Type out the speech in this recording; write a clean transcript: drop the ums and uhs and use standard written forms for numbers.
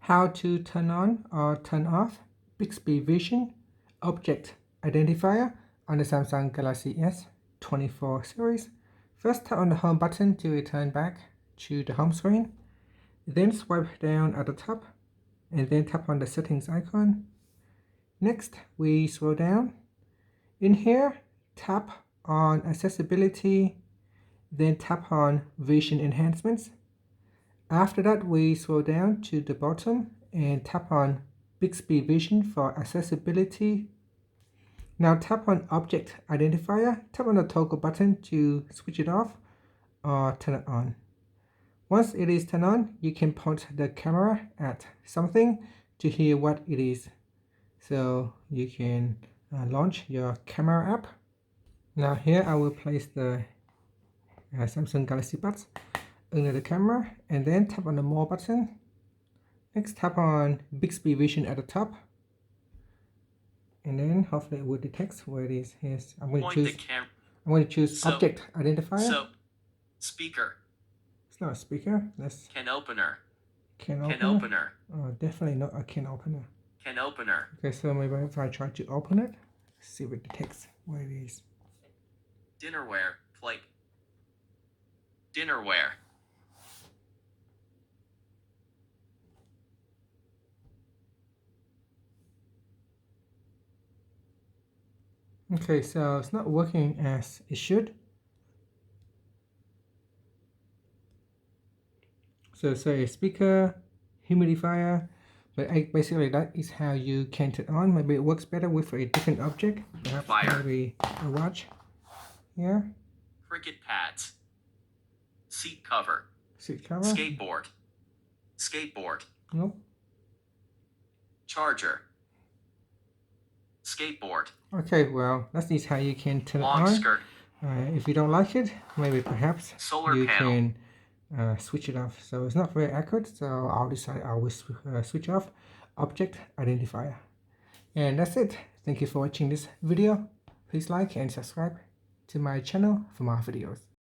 how to turn on or turn off Bixby Vision Object Identifier on the Samsung Galaxy S24 series. First, tap on the home button to return back to the home screen. Then swipe down at the top and then tap on the settings icon. Next, we scroll down. In here, tap on accessibility, then tap on vision enhancements. After that, we scroll down to the bottom and tap on Bixby Vision for accessibility. Now tap on Object Identifier, tap on the toggle button to switch it off or turn it on. Once it is turned on, you can point the camera at something to hear what it is. So you can launch your camera app. Now here I will place the Samsung Galaxy Buds under the camera and then tap on the More button. Next, tap on Bixby Vision at the top. And then hopefully it will detect where it is. Yes, I'm going to choose Object Identifier. Speaker. It's not a speaker. That's Can opener. can Can opener. opener. Oh, definitely not a can opener. Can opener. Okay, so maybe if I try to open it, see if it detects where it is. Dinnerware. Plate. Dinnerware. Okay, so it's not working as it should. So say speaker, humidifier, but basically that is how you can turn it on. Maybe it works better with a different object, perhaps Fire. maybe a watch. Here, Cricket pads. Seat cover. seat cover. Skateboard. Skateboard. Nope. Charger. Skateboard. Okay, well, that is how you can turn it Long on. skirt. If you don't like it, maybe perhaps Solar you panel. can switch it off. So it's not very accurate, so I'll decide I will switch off Object Identifier. And that's it. Thank you for watching this video. Please like and subscribe to my channel for more videos.